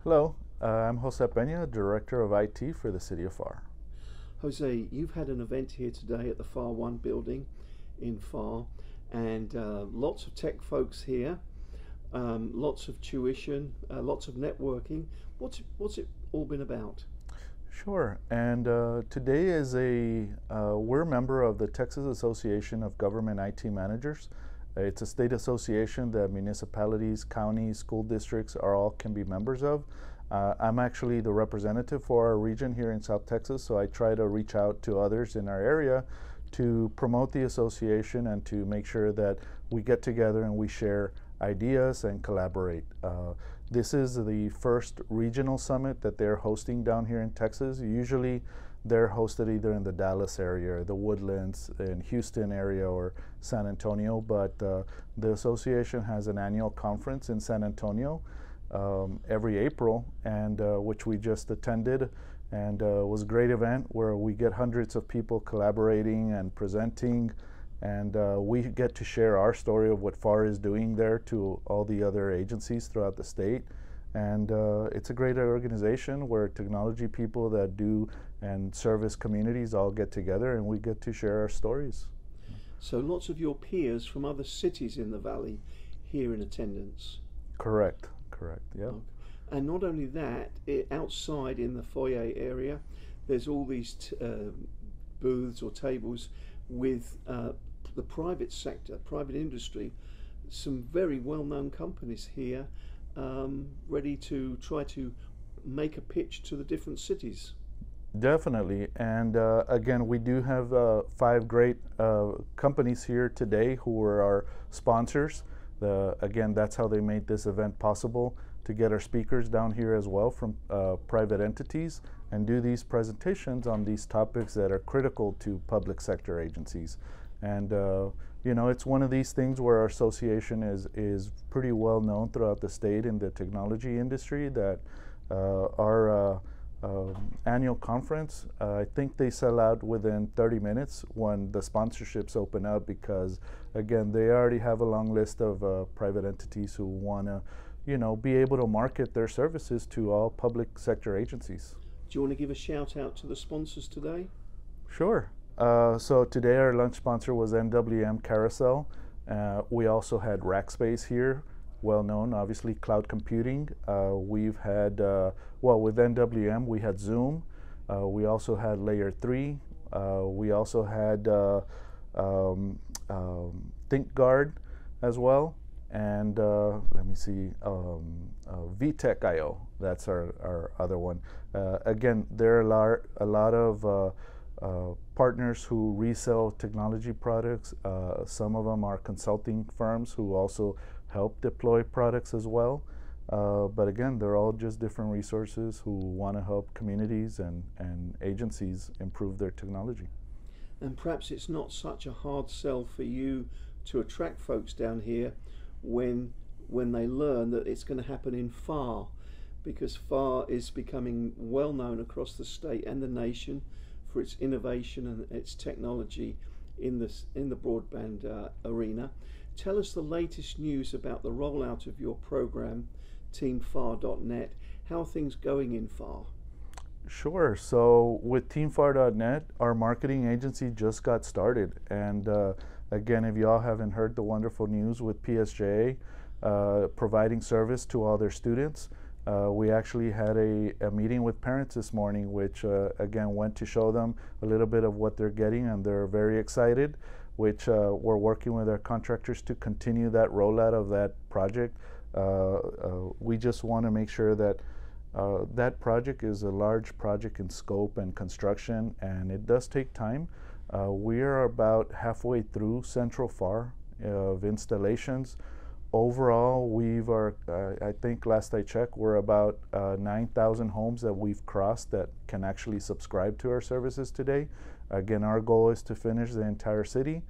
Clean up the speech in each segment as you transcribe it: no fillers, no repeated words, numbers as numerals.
Hello, I'm Jose Peña, Director of IT for the City of Pharr. Jose, you've had an event here today at the Pharr 1 building in Pharr, and lots of tech folks here, lots of tuition, lots of networking. What's it all been about? Sure, and today we're a member of the Texas Association of Government IT Managers. It's a state association that municipalities, counties, school districts all can be members of. I'm actually the representative for our region here in South Texas, so I try to reach out to others in our area to promote the association and to make sure that we get together and we share ideas and collaborate. This is the first regional summit that they're hosting down here in Texas. Usually they're hosted either in the Dallas area, the Woodlands, in Houston area, or San Antonio, but the association has an annual conference in San Antonio every April, and which we just attended, and it was a great event where we get hundreds of people collaborating and presenting, and we get to share our story of what Pharr is doing there to all the other agencies throughout the state. And it's a great organization where technology people that do and service communities all get together, and we get to share our stories. So lots of your peers from other cities in the valley here in attendance. Correct, correct, yeah. Okay. And not only that, outside in the foyer area, there's all these booths or tables with the private sector, private industry, some very well-known companies here ready to try to make a pitch to the different cities. Definitely, and again, we do have 5 great companies here today who are our sponsors. Again, that's how they made this event possible, to get our speakers down here as well from private entities and do these presentations on these topics that are critical to public sector agencies. And you know, it's one of these things where our association is pretty well known throughout the state in the technology industry, that our annual conference, I think they sell out within 30 minutes when the sponsorships open up, because again, they already have a long list of private entities who want to, you know, be able to market their services to all public sector agencies. Do you want to give a shout out to the sponsors today? Sure. So today our lunch sponsor was NWM Carousel. We also had Rackspace here, well known, obviously, cloud computing. We've had, well, with NWM, we had Zoom. We also had Layer 3. We also had ThinkGuard as well. And let me see, VTech.io, that's our other one. Again, there are a lot of partners who resell technology products. Some of them are consulting firms who also help deploy products as well. But again, they're all just different resources who want to help communities and agencies improve their technology. And perhaps it's not such a hard sell for you to attract folks down here when they learn that it's going to happen in Pharr, because Pharr is becoming well known across the state and the nation for its innovation and its technology in the broadband arena. Tell us the latest news about the rollout of your program, teampharr.net. How are things going in Pharr? Sure. So with teampharr.net, our marketing agency just got started. And again, if y'all haven't heard the wonderful news with PSJA providing service to all their students, we actually had a meeting with parents this morning, which again went to show them a little bit of what they're getting, and they're very excited, which we're working with our contractors to continue that rollout of that project. We just want to make sure that that project is a large project in scope and construction, and it does take time. We are about halfway through Central Pharr of installations. Overall, I think last I checked, we're about 9,000 homes that we've crossed that can actually subscribe to our services today. Again, our goal is to finish the entire city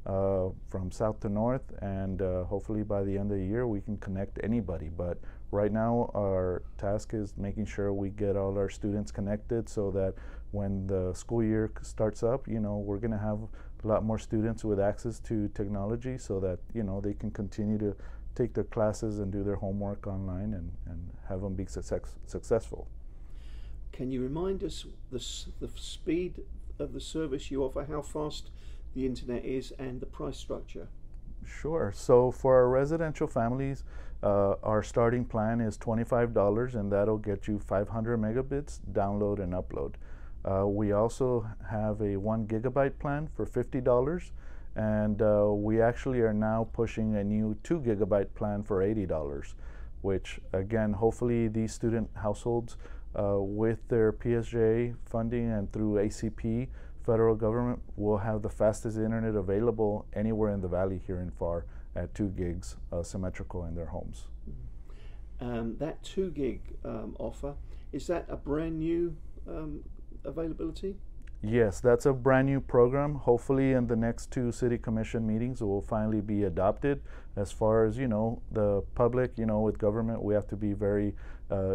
from south to north, and hopefully by the end of the year we can connect anybody. But right now our task is making sure we get all our students connected so that when the school year starts up, you know, we're going to have a lot more students with access to technology so that, you know, they can continue to take their classes and do their homework online and have them be successful. Can you remind us the speed of the service you offer, how fast the internet is, and the price structure? Sure. So for our residential families, our starting plan is $25, and that'll get you 500 megabits download and upload. We also have a 1 gigabyte plan for $50, and we actually are now pushing a new 2 gigabyte plan for $80, which again, hopefully these student households with their PSJ funding and through ACP, federal government, will have the fastest internet available anywhere in the valley here in Pharr at 2 gigs symmetrical in their homes. That 2 gig offer, is that a brand new availability? Yes, that's a brand new program. Hopefully in the next 2 city commission meetings it will finally be adopted. As far as, you know, the public, you know, with government, we have to be very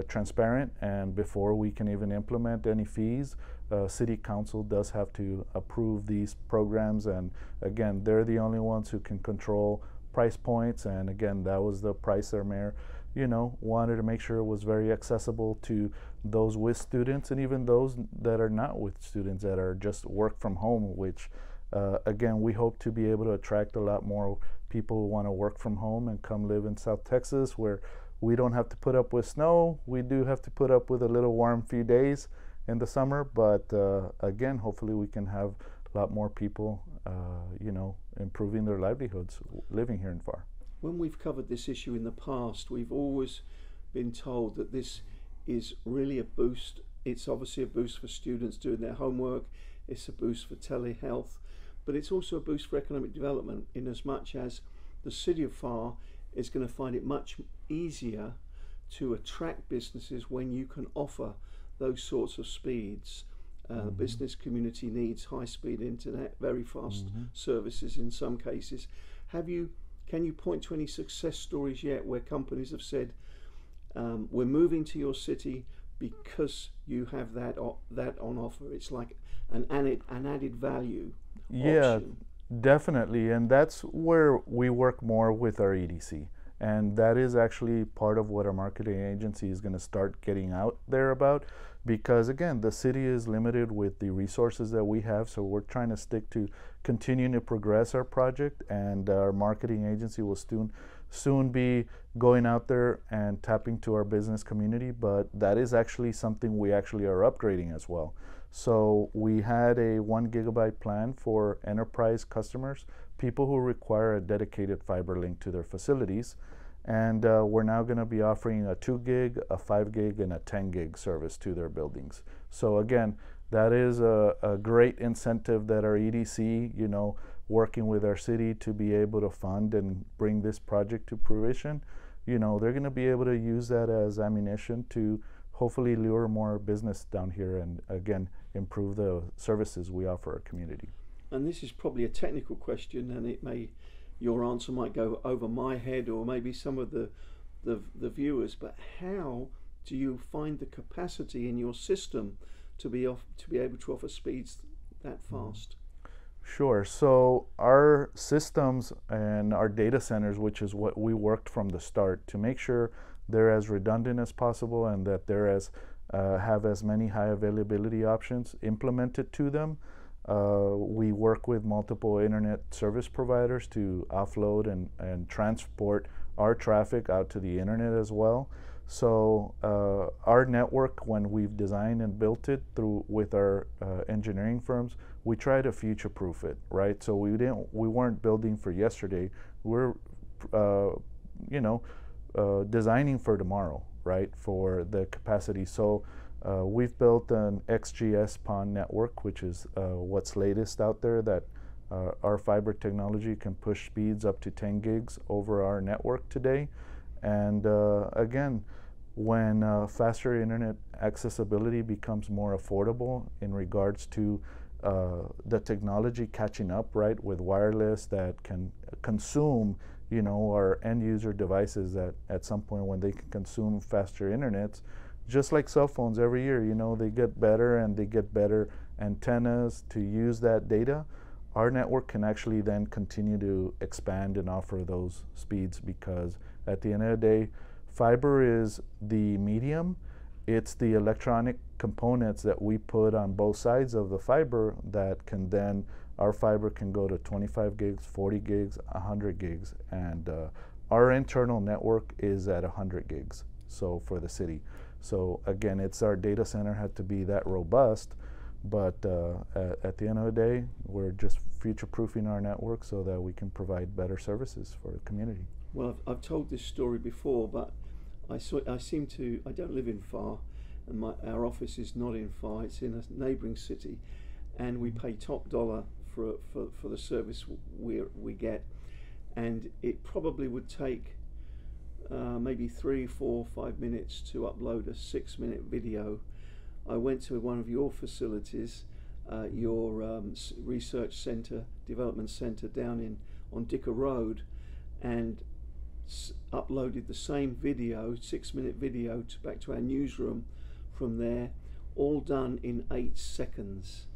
transparent, and before we can even implement any fees, city council does have to approve these programs, and again, they're the only ones who can control price points, and again, that was the price our mayor, you know, wanted to make sure it was very accessible to those with students and even those that are not with students, that are just work from home, which again, we hope to be able to attract a lot more people who want to work from home and come live in South Texas, where we don't have to put up with snow. We do have to put up with a little warm few days in the summer, but again, hopefully we can have a lot more people, you know, improving their livelihoods living here in Pharr. When we've covered this issue in the past, we've always been told that this is really a boost. It's obviously a boost for students doing their homework, it's a boost for telehealth, but it's also a boost for economic development, in as much as the City of Pharr is going to find it much easier to attract businesses when you can offer those sorts of speeds. The business community needs high-speed internet, very fast services in some cases. Can you point to any success stories yet where companies have said, we're moving to your city because you have that on offer? It's like an added value option. Definitely, and that's where we work more with our EDC, and that is actually part of what our marketing agency is going to start getting out there about, because again, the city is limited with the resources that we have, so we're trying to stick to continuing to progress our project, and our marketing agency will soon be going out there and tapping to our business community, but that is actually something we actually are upgrading as well. So we had a 1 gigabyte plan for enterprise customers, people who require a dedicated fiber link to their facilities, and we're now going to be offering a 2 gig, a 5 gig, and a 10 gig service to their buildings. So again, that is a great incentive that our EDC, you know, working with our city to be able to fund and bring this project to fruition, you know, they're going to be able to use that as ammunition to hopefully lure more business down here and again improve the services we offer our community. And this is probably a technical question, and your answer might go over my head or maybe some of the viewers, but how do you find the capacity in your system to be able to offer speeds that fast? Sure. So our systems and our data centers, which is what we worked from the start to make sure they're as redundant as possible and that they're have as many high availability options implemented to them. We work with multiple internet service providers to offload and transport our traffic out to the internet as well. So our network, when we've designed and built it with our engineering firms, we try to future-proof it, right? So we weren't building for yesterday. We're designing for tomorrow, right? For the capacity. So we've built an XGS-PON network, which is what's latest out there, that our fiber technology can push speeds up to 10 gigs over our network today. And again, when faster internet accessibility becomes more affordable in regards to the technology catching up, right, with wireless that can consume, you know, our end user devices that at some point when they can consume faster internets, just like cell phones every year, you know, they get better and they get better antennas to use that data. our network can actually then continue to expand and offer those speeds, because at the end of the day, fiber is the medium. It's the electronic components that we put on both sides of the fiber that can then, our fiber can go to 25 gigs, 40 gigs, 100 gigs, and our internal network is at 100 gigs, so for the city. So again, it's our data center had to be that robust, but at the end of the day, we're just future-proofing our network so that we can provide better services for the community. Well, I've told this story before, but I don't live in Pharr, and our office is not in Pharr, it's in a neighbouring city, and we pay top dollar for the service we get, and it probably would take maybe 3, 4, 5 minutes to upload a 6-minute video. I went to one of your facilities, your research centre, development centre down on Dicker Road, and uploaded the same video, 6-minute video, back to our newsroom from there, all done in 8 seconds.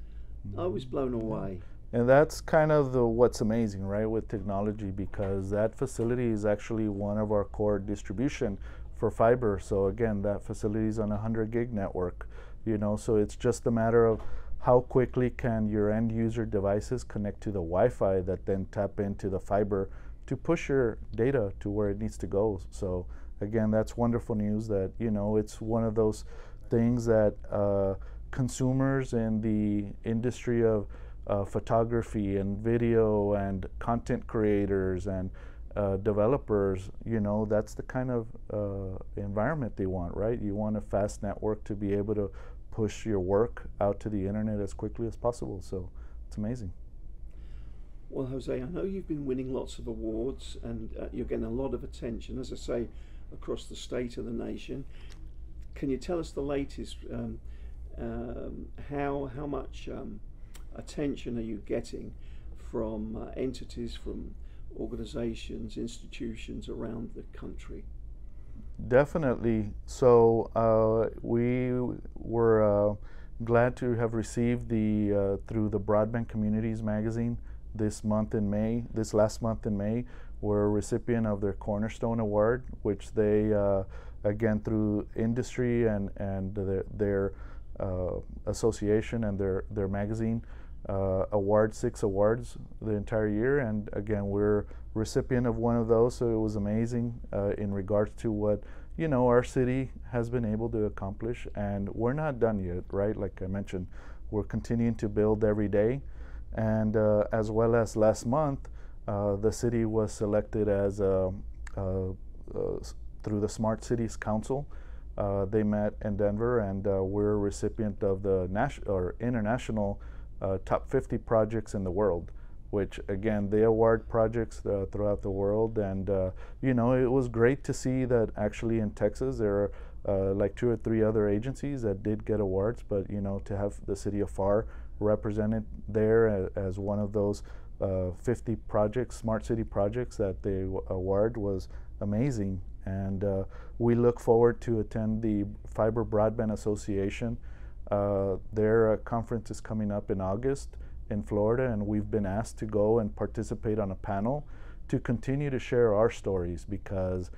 I was blown away. And that's kind of what's amazing, right, with technology, because that facility is actually one of our core distribution for fiber. So again, that facility is on a 100 gig network, you know, so it's just a matter of how quickly can your end user devices connect to the Wi-Fi that then tap into the fiber to push your data to where it needs to go. So again, that's wonderful news that, you know, it's one of those things that consumers in the industry of photography and video and content creators and developers, you know, that's the kind of environment they want, right? You want a fast network to be able to push your work out to the internet as quickly as possible. So it's amazing. Well, Jose, I know you've been winning lots of awards, and you're getting a lot of attention, as I say, across the state of the nation. Can you tell us the latest? How much attention are you getting from entities, from organizations, institutions around the country? Definitely. So we were glad to have received through the Broadband Communities magazine this last month in May, we're a recipient of their Cornerstone Award, which they, again, through industry and their association and their magazine, award 6 awards the entire year. And again, we're recipient of one of those, so it was amazing in regards to what, you know, our city has been able to accomplish. And we're not done yet, right? Like I mentioned, we're continuing to build every day. And as well as last month, the city was selected as through the Smart Cities Council. They met in Denver, and we're a recipient of the international top 50 projects in the world, which again, they award projects throughout the world. And you know, it was great to see that actually in Texas there are like 2 or 3 other agencies that did get awards, but you know, to have the City of Pharr represented there as one of those 50 projects, smart city projects that they award was amazing. And we look forward to attend the Fiber Broadband Association. Their conference is coming up in August in Florida, and we've been asked to go and participate on a panel to continue to share our stories, because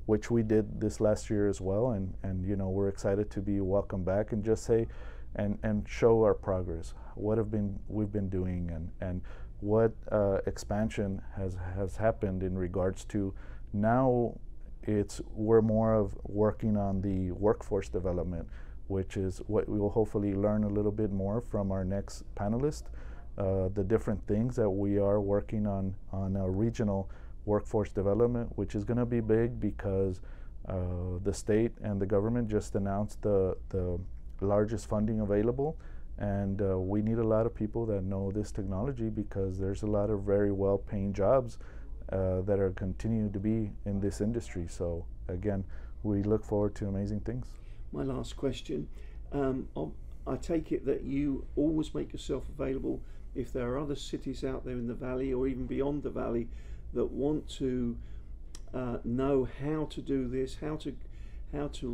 which we did this last year as well. And you know, we're excited to be welcomed back and just say and show our progress, what we've been doing, and what expansion has happened in regards to now. We're more of working on the workforce development, which is what we will hopefully learn a little bit more from our next panelist, the different things that we are working on a regional workforce development, which is going to be big because the state and the government just announced the largest funding available, and we need a lot of people that know this technology, because there's a lot of very well-paying jobs that are continuing to be in this industry. So again, we look forward to amazing things. My last question, I take it that you always make yourself available if there are other cities out there in the valley or even beyond the valley that want to know how to do this, how to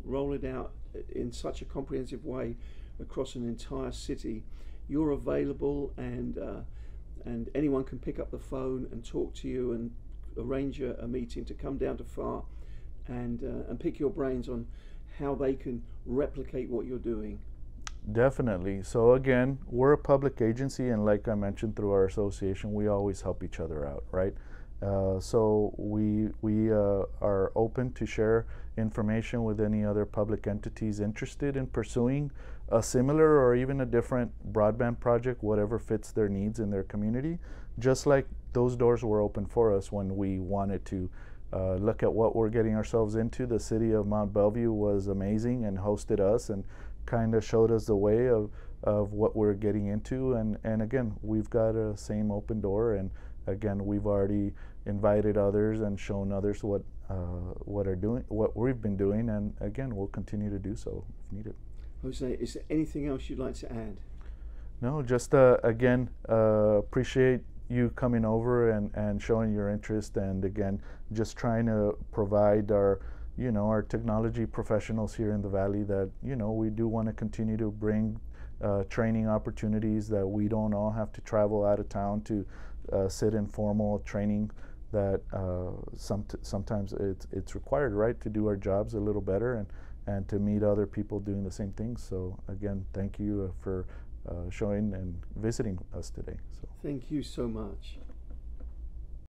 roll it out in such a comprehensive way across an entire city. you're available, and anyone can pick up the phone and talk to you and arrange a meeting to come down to Pharr and pick your brains on how they can replicate what you're doing. Definitely. So again, we're a public agency, and like I mentioned, through our association, we always help each other out, right? So we are open to share information with any other public entities interested in pursuing a similar or even a different broadband project, whatever fits their needs in their community. Just like those doors were open for us when we wanted to look at what we're getting ourselves into. The city of Mount Bellevue was amazing and hosted us and kind of showed us the way of what we're getting into, and again, we've got a same open door, and again, we've already invited others and shown others what we've been doing, and again, we'll continue to do so if needed. Jose, is there anything else you'd like to add? No, just again, appreciate you coming over and showing your interest, and again, just trying to provide our technology professionals here in the Valley that, we do want to continue to bring training opportunities, that we don't all have to travel out of town to sit in formal training, that sometimes it's required, right, to do our jobs a little better and to meet other people doing the same things. So again, thank you for showing and visiting us today. So thank you so much.